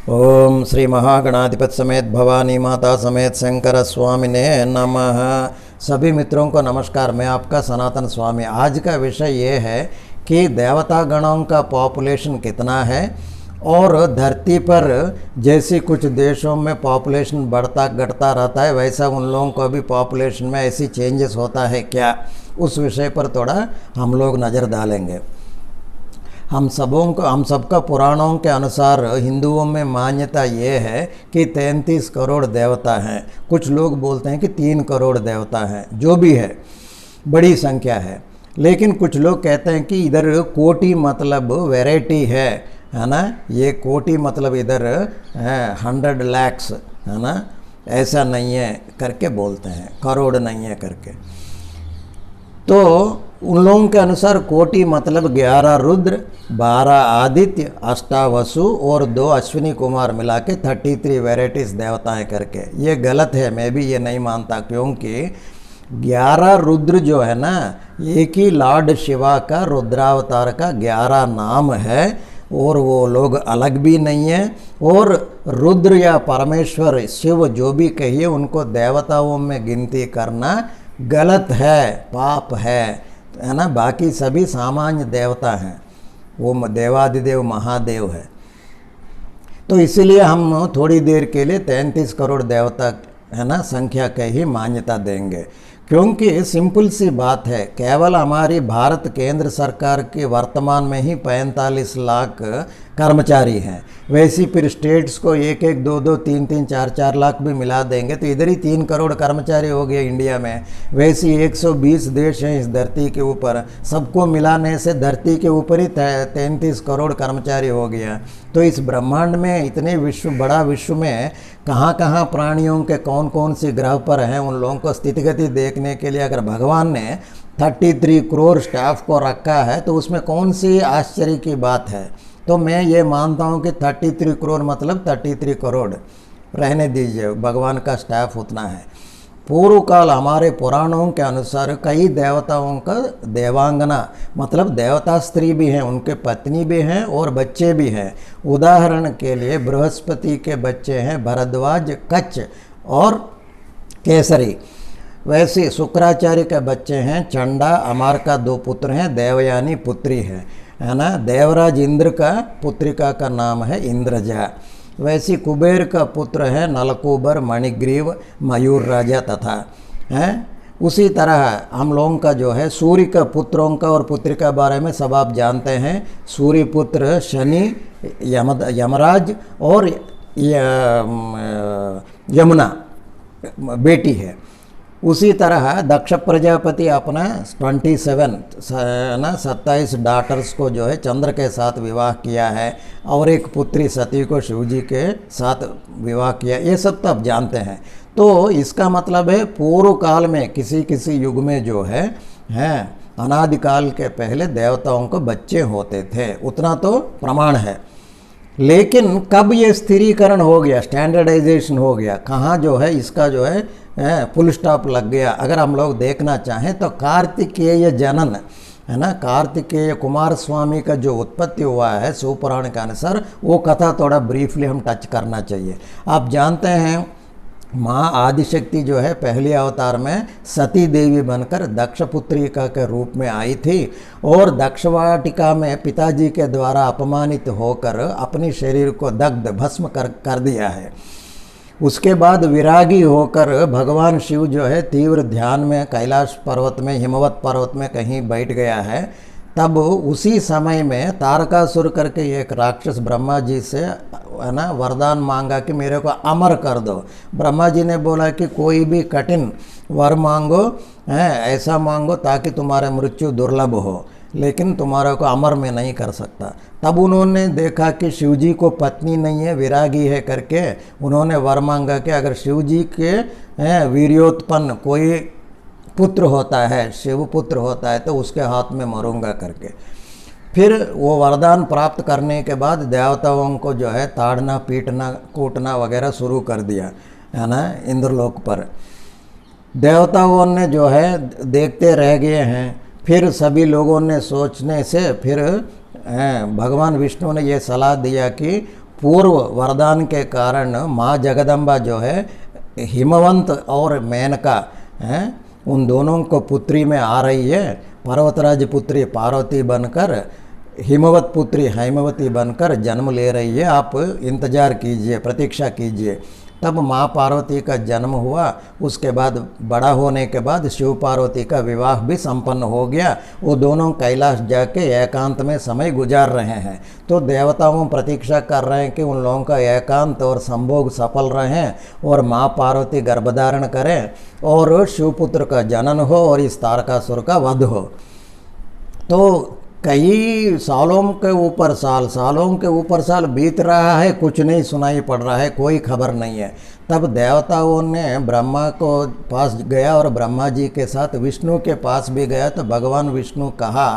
ओम श्री महागणाधिपति समेत भवानी माता समेत शंकर स्वामी ने नमः। सभी मित्रों को नमस्कार। मैं आपका सनातन स्वामी। आज का विषय ये है कि देवता गणों का पॉपुलेशन कितना है और धरती पर जैसे कुछ देशों में पॉपुलेशन बढ़ता घटता रहता है वैसा उन लोगों को भी पॉपुलेशन में ऐसी चेंजेस होता है क्या, उस विषय पर थोड़ा हम लोग नज़र डालेंगे। हम सबका पुराणों के अनुसार हिंदुओं में मान्यता ये है कि 33 करोड़ देवता हैं। कुछ लोग बोलते हैं कि 3 करोड़ देवता हैं। जो भी है बड़ी संख्या है, लेकिन कुछ लोग कहते हैं कि इधर कोटि मतलब वैरायटी है ना। ये कोटि मतलब इधर 100 lakhs है ना, ऐसा नहीं है करके बोलते हैं, करोड़ नहीं है करके। तो उन लोगों के अनुसार कोटि मतलब 11 रुद्र, 12 आदित्य, 8 वसु और 2 अश्विनी कुमार मिला के 33 वेराइटीज़ देवताएं करके। ये गलत है, मैं भी ये नहीं मानता, क्योंकि 11 रुद्र जो है ना, एक ही लॉर्ड शिवा का रुद्रावतार का 11 नाम है और वो लोग अलग भी नहीं है। और रुद्र या परमेश्वर शिव जो भी कहिए, उनको देवताओं में गिनती करना गलत है, पाप है ना। बाकी सभी सामान्य देवता हैं, वो देवादिदेव महादेव है। तो इसीलिए हम थोड़ी देर के लिए 33 करोड़ देवता है ना संख्या के ही मान्यता देंगे, क्योंकि सिंपल सी बात है, केवल हमारी भारत केंद्र सरकार के वर्तमान में ही 45 लाख कर्मचारी हैं। वैसी फिर स्टेट्स को 1-1, 2-2, 3-3, 4-4 लाख भी मिला देंगे तो इधर ही 3 करोड़ कर्मचारी हो गए इंडिया में। वैसे 120 देश हैं इस धरती के ऊपर, सबको मिलाने से धरती के ऊपर ही 33 करोड़ कर्मचारी हो गया। तो इस ब्रह्मांड में इतने बड़ा विश्व में कहाँ कहाँ प्राणियों के कौन कौन से ग्रह पर हैं, उन लोगों को स्थितिगति देखने के लिए अगर भगवान ने 33 करोड़ स्टाफ को रखा है तो उसमें कौन सी आश्चर्य की बात है। तो मैं ये मानता हूँ कि 33 करोड़ मतलब 33 करोड़ रहने दीजिए, भगवान का स्टाफ उतना है। पूर्व काल हमारे पुराणों के अनुसार कई देवताओं का देवांगना मतलब देवता स्त्री भी हैं, उनके पत्नी भी हैं और बच्चे भी हैं। उदाहरण के लिए बृहस्पति के बच्चे हैं भरद्वाज, कच्छ और केसरी। वैसे शुक्राचार्य के बच्चे हैं चंडा, अमार का 2 पुत्र हैं, देवयानी पुत्री है ना। देवराज इंद्र का पुत्रिका का नाम है इंद्रजा। वैसे कुबेर का पुत्र है नलकूबर, मणिग्रीव, मयूर राजा तथा हैं। उसी तरह हम लोगों का जो है सूर्य का पुत्रों का और पुत्रिका बारे में सब आप जानते हैं। सूर्य पुत्र शनि, यमराज और यमुना बेटी है। उसी तरह दक्ष प्रजापति अपना 27 डॉटर्स को जो है चंद्र के साथ विवाह किया है और एक पुत्री सती को शिवजी के साथ विवाह किया। ये सब तो आप जानते हैं। तो इसका मतलब है पूर्व काल में किसी युग में जो है अनादिकाल के पहले देवताओं को बच्चे होते थे, उतना तो प्रमाण है। लेकिन कब ये स्थिरीकरण हो गया, स्टैंडर्डाइजेशन हो गया, कहाँ जो है इसका जो है फुल स्टॉप लग गया, अगर हम लोग देखना चाहें तो कार्तिकेय जनन है ना, कार्तिकेय कुमार स्वामी का जो उत्पत्ति हुआ है शिवपुराण के अनुसार, वो कथा थोड़ा ब्रीफली हम टच करना चाहिए। आप जानते हैं माँ आदिशक्ति जो है पहले अवतार में सती देवी बनकर दक्ष पुत्रिका के रूप में आई थी और दक्षवाटिका में पिताजी के द्वारा अपमानित होकर अपने शरीर को दग्ध भस्म कर दिया है। उसके बाद विरागी होकर भगवान शिव जो है तीव्र ध्यान में कैलाश पर्वत में, हिमवत पर्वत में कहीं बैठ गया है। तब उसी समय में तारकासुर करके एक राक्षस ब्रह्मा जी से है ना वरदान मांगा कि मेरे को अमर कर दो। ब्रह्मा जी ने बोला कि कोई भी कठिन वर मांगो, ऐसा मांगो ताकि तुम्हारा मृत्यु दुर्लभ हो, लेकिन तुम्हारा को अमर में नहीं कर सकता। तब उन्होंने देखा कि शिवजी को पत्नी नहीं है, विरागी है करके उन्होंने वर मांगा कि अगर शिवजी के वीर्योत्पन्न कोई पुत्र होता है, शिव पुत्र होता है, तो उसके हाथ में मरूंगा करके। फिर वो वरदान प्राप्त करने के बाद देवताओं को जो है ताड़ना, पीटना, कूटना वगैरह शुरू कर दिया है ना इंद्रलोक पर। देवताओं ने जो है देखते रह गए हैं। फिर सभी लोगों ने सोचने से फिर भगवान विष्णु ने ये सलाह दिया कि पूर्व वरदान के कारण माँ जगदम्बा जो है हिमवंत और मेनका हैं उन दोनों को पुत्री में आ रही है। पर्वतराज पुत्री पार्वती बनकर हिमवत पुत्री हैमवती बनकर जन्म ले रही है। आप इंतज़ार कीजिए, प्रतीक्षा कीजिए। तब माँ पार्वती का जन्म हुआ। उसके बाद बड़ा होने के बाद शिव पार्वती का विवाह भी संपन्न हो गया। वो दोनों कैलाश जाके एकांत में समय गुजार रहे हैं। तो देवताओं प्रतीक्षा कर रहे हैं कि उन लोगों का एकांत और संभोग सफल रहे और माँ पार्वती गर्भधारण करें और शिवपुत्र का जनन हो और इस तारकासुर का वध हो। तो कई सालों के ऊपर साल बीत रहा है, कुछ नहीं सुनाई पड़ रहा है, कोई खबर नहीं है। तब देवताओं ने ब्रह्मा को पास गया और ब्रह्मा जी के साथ विष्णु के पास भी गया। तो भगवान विष्णु कहा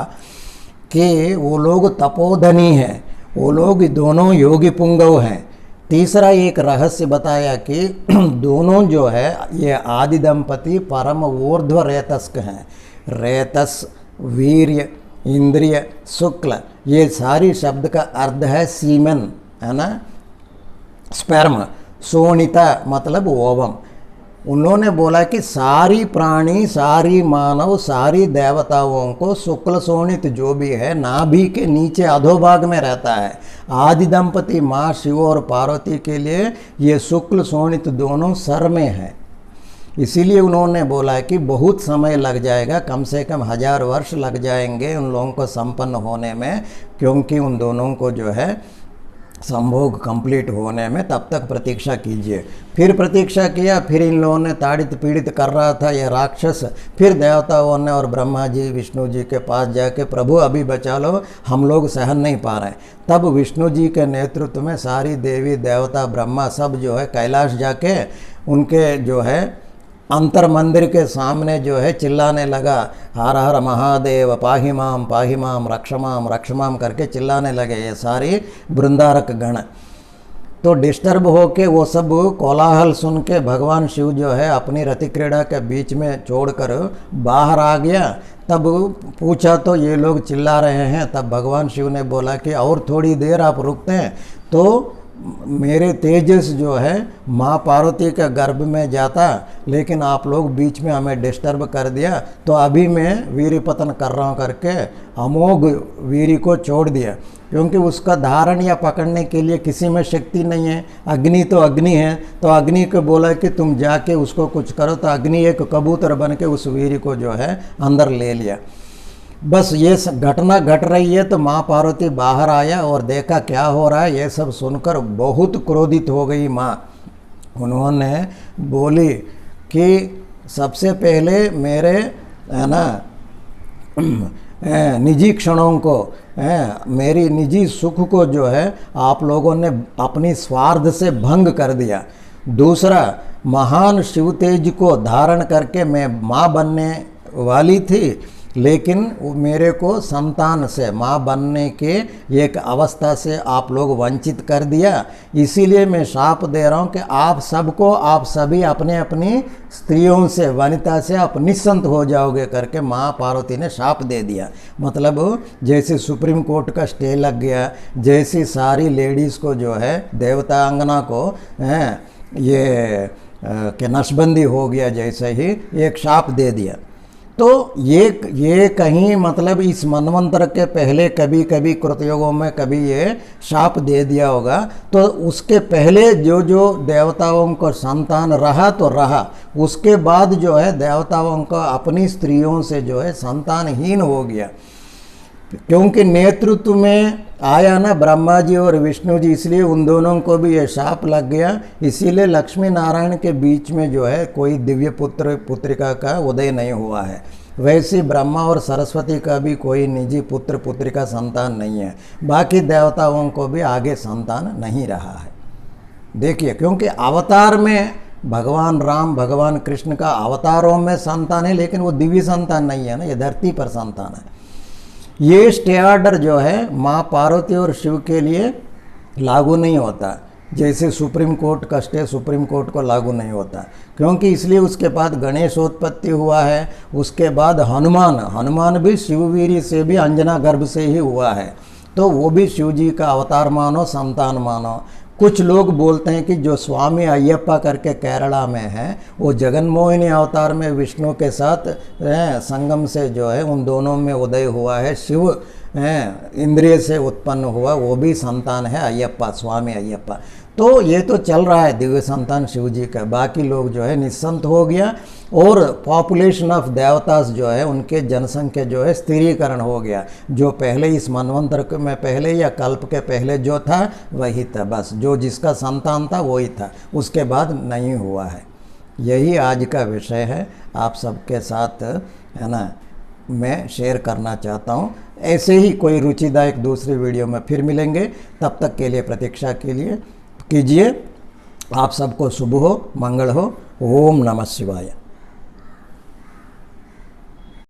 कि वो लोग तपोधनी हैं, वो लोग दोनों योगी पुंगव हैं। तीसरा एक रहस्य बताया कि दोनों जो है ये आदि दंपति परम ऊर्ध्व रेतस्क हैं। रेतस, वीर्य, इंद्रिय, शुक्ल, ये सारी शब्द का अर्थ है सीमेन, है ना, स्पर्म। सोनिता मतलब ओवम। उन्होंने बोला कि सारी प्राणी, सारी मानव, सारी देवताओं को शुक्ल सोनित जो भी है नाभि के नीचे अधोभाग में रहता है। आदि दंपति माँ शिव और पार्वती के लिए ये शुक्ल सोनित दोनों सर में है। इसीलिए उन्होंने बोला कि बहुत समय लग जाएगा, कम से कम 1000 वर्ष लग जाएंगे उन लोगों को संपन्न होने में, क्योंकि उन दोनों को जो है संभोग कंप्लीट होने में। तब तक प्रतीक्षा कीजिए। फिर प्रतीक्षा किया, फिर इन लोगों ने ताड़ित पीड़ित कर रहा था ये राक्षस। फिर देवताओं ने और ब्रह्मा जी विष्णु जी के पास जाके प्रभु अभी बचा लो, हम लोग सहन नहीं पा रहे। तब विष्णु जी के नेतृत्व में सारी देवी देवता ब्रह्मा सब जो है कैलाश जाके उनके जो है अंतर मंदिर के सामने जो है चिल्लाने लगा, हर हर महादेव पाहि माम रक्ष माम करके चिल्लाने लगे ये सारी बृंदारक गण। तो डिस्टर्ब होके वो सब कोलाहल सुन के भगवान शिव जो है अपनी रति क्रीड़ा के बीच में छोड़कर बाहर आ गया। तब पूछा तो ये लोग चिल्ला रहे हैं। तब भगवान शिव ने बोला कि और थोड़ी देर आप रुकते हैं तो मेरे तेजस जो है माँ पार्वती के गर्भ में जाता, लेकिन आप लोग बीच में हमें डिस्टर्ब कर दिया, तो अभी मैं वीर्य पतन कर रहा हूँ करके अमोघ वीर्य को छोड़ दिया। क्योंकि उसका धारण या पकड़ने के लिए किसी में शक्ति नहीं है। अग्नि तो अग्नि है, तो अग्नि को बोला कि तुम जाके उसको कुछ करो, तो अग्नि एक कबूतर बन के उस वीर्य को जो है अंदर ले लिया। बस ये घटना घट रही है तो माँ पार्वती बाहर आया और देखा क्या हो रहा है। ये सब सुनकर बहुत क्रोधित हो गई माँ। उन्होंने बोली कि सबसे पहले मेरे है ना निजी क्षणों को, मेरी निजी सुख को जो है आप लोगों ने अपनी स्वार्थ से भंग कर दिया। दूसरा, महान शिव तेज को धारण करके मैं माँ बनने वाली थी, लेकिन मेरे को संतान से, माँ बनने के एक अवस्था से आप लोग वंचित कर दिया। इसीलिए मैं शाप दे रहा हूँ कि आप सबको, आप सभी अपने अपनी स्त्रियों से, वनिता से आप निस्संत हो जाओगे करके माँ पार्वती ने शाप दे दिया। मतलब जैसे सुप्रीम कोर्ट का स्टे लग गया, जैसी सारी लेडीज़ को जो है देवता अंगना को ये कि नशबंदी हो गया, जैसे ही एक शाप दे दिया। तो ये कहीं मतलब इस मनवंतर के पहले कभी कभी कृतयुगों में कभी ये शाप दे दिया होगा। तो उसके पहले जो जो देवताओं को संतान रहा तो रहा, उसके बाद जो है देवताओं को अपनी स्त्रियों से जो है संतानहीन हो गया। क्योंकि नेतृत्व में आया ना ब्रह्मा जी और विष्णु जी, इसलिए उन दोनों को भी ये शाप लग गया। इसीलिए लक्ष्मी नारायण के बीच में जो है कोई दिव्य पुत्र पुत्रिका का उदय नहीं हुआ है। वैसे ब्रह्मा और सरस्वती का भी कोई निजी पुत्र पुत्रिका संतान नहीं है। बाकी देवताओं को भी आगे संतान नहीं रहा है। देखिए, क्योंकि अवतार में भगवान राम, भगवान कृष्ण का अवतारों में संतान है, लेकिन वो दिव्य संतान नहीं है ना, ये धरती पर संतान है। ये स्टे ऑर्डर जो है माँ पार्वती और शिव के लिए लागू नहीं होता। जैसे सुप्रीम कोर्ट का स्टे सुप्रीम कोर्ट को लागू नहीं होता, क्योंकि इसलिए उसके बाद गणेशोत्पत्ति हुआ है। उसके बाद हनुमान भी शिववीर से भी अंजना गर्भ से ही हुआ है। तो वो भी शिव जी का अवतार मानो, संतान मानो। कुछ लोग बोलते हैं कि जो स्वामी अय्यप्पा करके केरला में है, वो जगन्मोहिनी अवतार में विष्णु के साथ संगम से जो है उन दोनों में उदय हुआ है, शिव इंद्रिय से उत्पन्न हुआ, वो भी संतान है अय्यप्पा, स्वामी अय्यप्पा। तो ये तो चल रहा है दिव्य संतान शिव जी का। बाकी लोग जो है निस्संत हो गया, और पॉपुलेशन ऑफ देवतास जो है उनके जनसंख्या जो है स्थिरीकरण हो गया। जो पहले इस मनवंतर में पहले या कल्प के पहले जो था वही था, बस जो जिसका संतान था वही था, उसके बाद नहीं हुआ है। यही आज का विषय है, आप सबके साथ है ना मैं शेयर करना चाहता हूँ। ऐसे ही कोई रुचिदायक दूसरी वीडियो में फिर मिलेंगे, तब तक के लिए प्रतीक्षा के लिए कीजिए। आप सबको शुभ हो, मंगल हो। ओम नमः शिवाय।